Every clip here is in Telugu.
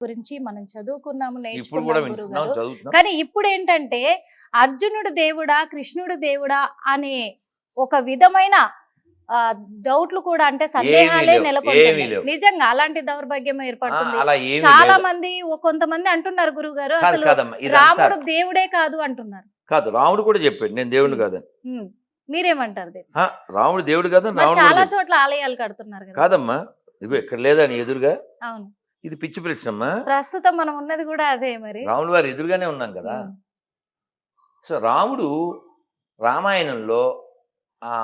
గురించి మనం చదువుకున్నాము, ఇప్పుడు కూడా నేర్చుకున్నాము వింటున్నాం, గురుగారు. చదువుతున్నాం. కానీ ఇప్పుడు ఏంటంటే అర్జునుడు దేవుడా కృష్ణుడు దేవుడా అనే ఒక విధమైన డౌట్లు కూడా, అంటే సందేహాలే ఏమీ నెలకొంటున్నాయి. లేవు. నిజంగా అలాంటి దౌర్భాగ్యం ఏర్పడుతుంది. అలా ఏమీ చాలా లేదు. మంది కొంతమంది అంటున్నారు గురుగారు, కాదు అసలు కాదమ్మా, ఇదంతా రాముడు దేవుడే కాదు అంటున్నారు. కాదు, రాముడు కూడా చెప్పాడు నేను దేవుడిని కాదని. మీరేమంటారు దీన్ని? రాముడు దేవుడు కాదని మరి రాముడు చాలా కూడా చెప్పాడు. చోట్ల ఆలయాలు కడుతున్నారు కదా. కాదమ్మా, ఇగో ఇక్కడ లేదా నీ ఎదురుగా? అవును, ఇది పిచ్చి ప్రశ్నమ్మా. ప్రస్తుతం మనం ఉన్నది కూడా అదే. మరి రాముడు వారి ఎదురుగానే ఉన్నాం కదా. సో రాముడు రామాయణంలో ఆ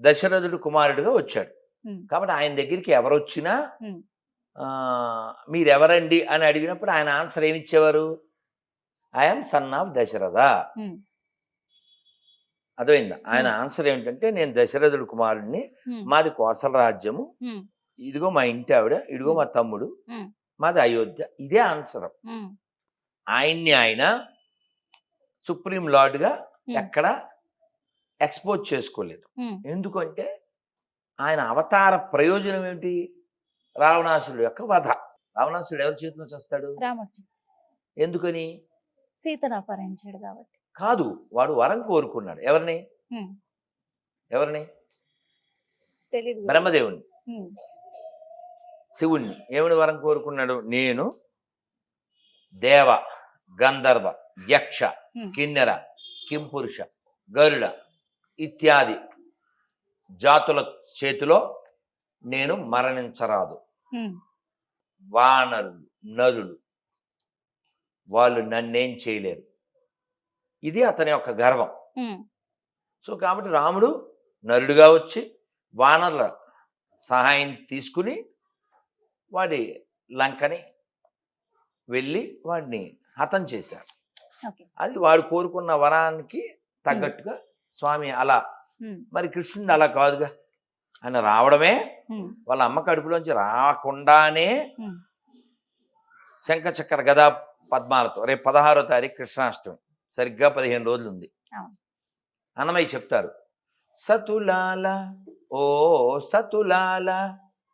దశరథుడు కుమారుడిగా వచ్చాడు. కాబట్టి ఆయన దగ్గరికి ఎవరు వచ్చినా మీరెవరండి అని అడిగినప్పుడు ఆయన ఆన్సర్ ఏమిచ్చేవారు? I'm son of Dasharatha. అర్థమైందా? ఆయన ఆన్సర్ ఏమిటంటే నేను దశరథుడు కుమారుడిని, మాది కోసల రాజ్యము, ఇదిగో మా ఇంటి ఆవిడ, ఇదిగో మా తమ్ముడు, మాది అయోధ్య. ఇదే ఆన్సర్. ఆయన్ని ఆయన సుప్రీం లార్డ్గా ఎక్కడ ఎక్స్పోజ్ చేసుకోలేదు. ఎందుకంటే ఆయన అవతార ప్రయోజనం ఏమిటి? రావణాసురుడు యొక్క వధ. రావణాసురుడు ఎవరి చేతిలో చేస్తాడు? ఎందుకని? సీతను అపహరించాడు కాబట్టి కాదు, వాడు వరం కోరుకున్నాడు. ఎవరిని? బ్రహ్మదేవుని, శివుణ్ణి. ఏమని వరం కోరుకున్నాడు? నేను దేవ, గంధర్వ, యక్ష, కిన్నెర, కింపురుష, గరుడ ఇత్యాది జాతుల చేతిలో నేను మరణించరాదు. వానరులు, నరులు వాళ్ళు నన్నేం చేయలేరు. ఇది అతని యొక్క గర్వం. సో కాబట్టి రాముడు నరుడుగా వచ్చి వానరుల సహాయం తీసుకుని వాడి లంకని వెళ్ళి వాడిని హతం చేశాడు. అది వాడు కోరుకున్న వరానికి తగ్గట్టుగా స్వామి అలా. మరి కృష్ణుడు అలా కాదుగా, ఆయన రావడమే వాళ్ళ అమ్మ కడుపులోంచి రాకుండానే శంఖచక్ర గదా పద్మాలతో. రేపు 16వ తారీఖు కృష్ణాష్టమి, సరిగ్గా 15 రోజులు ఉంది. అన్నమయ్య చెప్తారు, సతులాల ఓ సతులాల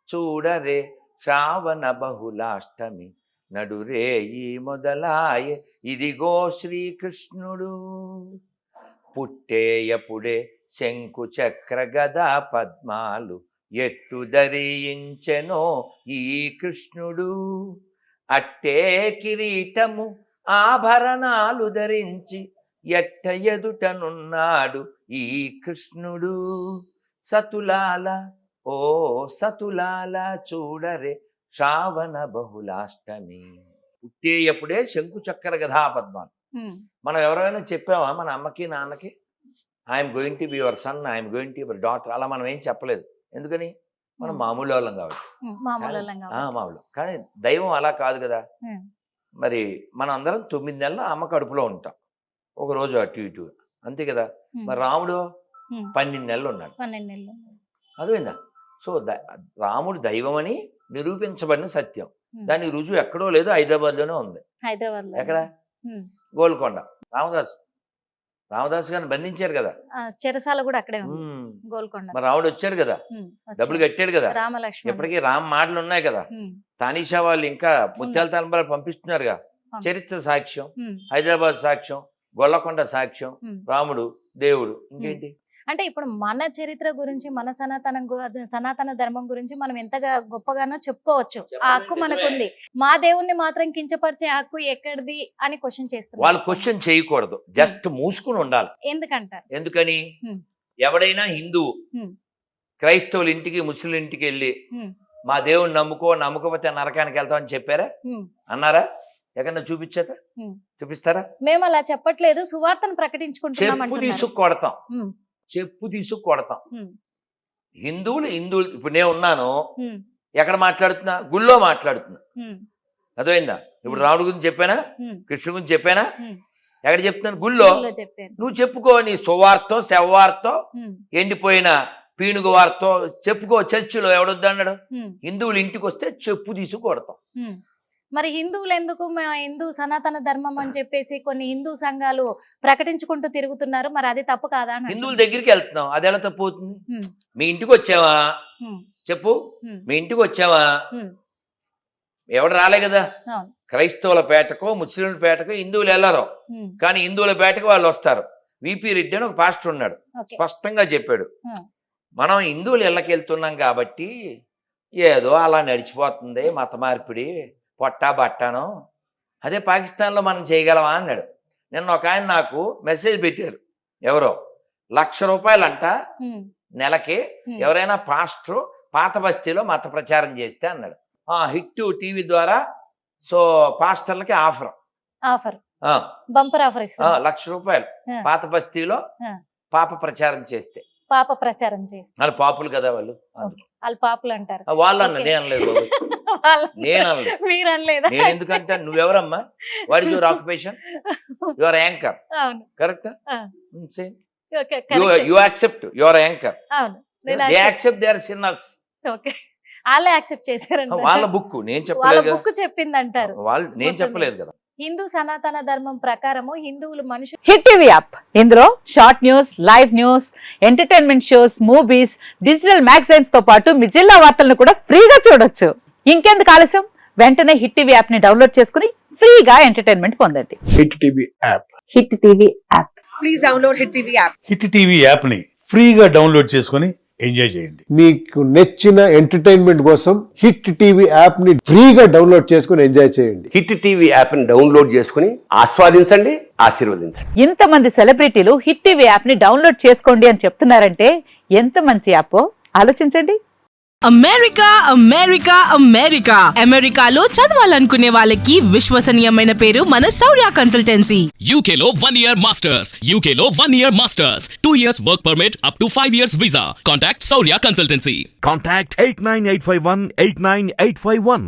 చూడరే శ్రావణ బహుళాష్టమి నడురే ఈ మొదలాయే ఇదిగో శ్రీకృష్ణుడు పుట్టేయపుడే శంకు చక్ర గదా పద్మాలు ఎట్టు ధరించెనో ఈ కృష్ణుడు అట్టే కిరీటము ఆభరణాలు ధరించి ఎట్ట ఎదుటనున్నాడు ఈ కృష్ణుడు. సతులాల ఓ సతులాల చూడరే శ్రావణ బహుళాష్టమి. పుట్టేయప్పుడే శంకు చక్ర గదా పద్మాలు. మనం ఎవరైనా చెప్పామా మన అమ్మకి నాన్నకి I'm going to be your son, I'm going to your daughter? అలా మనం ఏం చెప్పలేదు. ఎందుకని? మనం మామూలు వాళ్ళం కాబట్టి. మామూలు. కానీ దైవం అలా కాదు కదా. మరి మనం అందరం 9 నెలలు అమ్మ కడుపులో ఉంటాం, ఒక రోజు అటు ఇటు, అంతే కదా. మరి రాముడు 12 నెలలు ఉన్నాడు. అదేందా? సో రాముడు దైవం అని నిరూపించబడిన సత్యం. దాని రుజువు ఎక్కడో లేదు, హైదరాబాద్లోనే ఉంది. ఎక్కడ? గోల్కొండ. రామదాస్ గారిని బంధించారు కదా, చెరసాల కూడా అక్కడే గోల్కొండ. మరి రాముడు వచ్చారు కదా, డబ్బులు కట్టాడు కదా. ఇప్పటికీ రామ్ మాటలు ఉన్నాయి కదా. తానీషా వాళ్ళు ఇంకా ముత్యాల తలంబరాలు పంపిస్తున్నారుగా. చరిత్ర సాక్ష్యం, హైదరాబాద్ సాక్ష్యం, గొల్లకొండ సాక్ష్యం, రాముడు దేవుడు. ఇంకేంటి? అంటే ఇప్పుడు మన చరిత్ర గురించి, మన సనాతన ధర్మం గురించి మనం ఎంతగా గొప్పగానో చెప్పుకోవచ్చు. ఆ హక్కు మనకుంది. మా దేవుణ్ణి మాత్రం కించపరిచే హక్కు ఎక్కడిది అని క్వశ్చన్ చేస్తున్నారు. వాళ్ళు క్వశ్చన్ చేయకూడదు, జస్ట్ మూసుకుని ఉండాలి. ఎందుకంటారు? ఎందుకని? ఎవడైనా హిందువు క్రైస్తవుల ఇంటికి, ముస్లిం ఇంటికి వెళ్ళి మా దేవుణ్ణి నమ్ముకోకపోతే నరకానికి వెళ్తామని చెప్పారా? అన్నారా? ఎక్కడన్నా చూపించారా? చూపిస్తారా? మేము అలా చెప్పట్లేదు, సువార్తను ప్రకటించుకుంటున్నాం. చెప్పు తీసుకు కొడతాం. హిందువులు ఇప్పుడు నేను ఉన్నాను, ఎక్కడ మాట్లాడుతున్నా? గుళ్ళో మాట్లాడుతున్నా. అర్థమైందా? ఇప్పుడు రాముడి గురించి చెప్పానా, కృష్ణుడి గురించి చెప్పానా? ఎక్కడ చెప్తున్నాను? గుళ్ళో. నువ్వు చెప్పుకో, నీ సువార్తో, శవార్తో, ఎండిపోయిన పీనుగు వార్తో చెప్పుకో. చర్చిలో ఎవడొద్దన్నాడు? హిందువులు ఇంటికి వస్తే చెప్పు తీసుకు కొడతాం. మరి హిందువులు ఎందుకు హిందూ సనాతన ధర్మం అని చెప్పేసి కొన్ని హిందూ సంఘాలు ప్రకటించుకుంటూ తిరుగుతున్నారు? మరి అది తప్పు కాదా? హిందువుల దగ్గరికి వెళ్తున్నాం, అది ఎలా తప్పు అవుతుంది? మీ ఇంటికి వచ్చావా చెప్పు, మీ ఇంటికి వచ్చావా? ఎవడు రాలే కదా. అవును. క్రైస్తవుల పేటకో ముస్లింల పేటకో హిందువులు వెళ్ళరు, కానీ హిందువుల పేటకు వాళ్ళు వస్తారు. విపి రెడ్డి అని ఒక పాస్టర్ ఉన్నాడు, ఓకే. స్పష్టంగా చెప్పాడు, మనం హిందువులు ఇళ్ళకి వెళ్తున్నాం కాబట్టి ఏదో అలా నడిచిపోతుంది మత మార్పిడి, పొట్టా బట్టాను, అదే పాకిస్తాన్లో మనం చేయగలమా అన్నాడు. నిన్న ఒక ఆయన నాకు మెసేజ్ పెట్టారు, ఎవరో ₹1,00,000 నెలకి ఎవరైనా పాస్టర్ పాత బస్తీలో మత ప్రచారం చేస్తే అన్నాడు. హిట్ టీవీ ద్వారా సో పాస్టర్లకి ఆఫర్ బంపర్ ఆఫర్ ఇస్తారు, ₹1,00,000 పాత బస్తీలో పాప ప్రచారం చేస్తే. పాప ప్రచారం చేస్తే వాళ్ళు పాపులు కదా, వాళ్ళు పాపులు అంటారు. వాళ్ళు అన్న నేను అనలేదు బాబు, నేను అనలేదు. మీరు అనలేదా? నేను ఎందుకంటే నువ్వెవరమ్మా, what is your occupation, your anchor, అవును కరెక్టా? Okay, you accept your anchor, అవును, they accept they are sinners. Okay, వాళ్ళే యాక్సెప్ట్ చేశారంట. వాళ్ళ బుక్ నేను వాళ్ళ చెప్పలేదు బుక్ చెప్పింది అంటారు. వాళ్ళు నేను చెప్పలేదు కదా. హిందూ సనాతన ధర్మం ప్రకారము హిందువులు మనుషులు. హిట్ టీవీ యాప్, ఇందులో short news, live news, entertainment shows, movies, digital magazines తో పాటు మీ జిల్లా వార్తలను కూడా ఫ్రీగా చూడొచ్చు. ఇంకెందుకు ఆలస్యం, వెంటనే హిట్ టీవీ యాప్ ని డౌన్లోడ్ చేసుకుని ఫ్రీగా ఎంటర్టైన్మెంట్ పొందండి. Hit TV app. Hit TV app. Please download hit TV app. Hit TV app ని ఫ్రీగా డౌన్లోడ్ చేసుకొని ఎంజాయ్ చేయండి. మీకు నచ్చిన ఎంటర్టైన్మెంట్ కోసం హిట్ టీవీ యాప్ ని ఫ్రీగా డౌన్లోడ్ చేసుకుని ఎంజాయ్ చేయండి. హిట్ టీవీ యాప్ ని డౌన్లోడ్ చేసుకుని ఆస్వాదించండి, ఆశీర్వదించండి. ఇంతమంది సెలబ్రిటీలు హిట్ టీవీ యాప్ ని డౌన్లోడ్ చేసుకోండి అని చెప్తున్నారంటే ఎంత మంచి యాప్ ఆలోచించండి. అమెరికా అమెరికా అమెరికా అమెరికాలో చదవాలనుకునే వాళ్ళకి విశ్వసనీయమైన పేరు మన శౌర్య కన్సల్టెన్సీ. UK లో 1 year masters. UK లో 1 year masters. 2 years work permit up to 5 years visa. Contact Saurya Consultancy. Contact 89851 89851.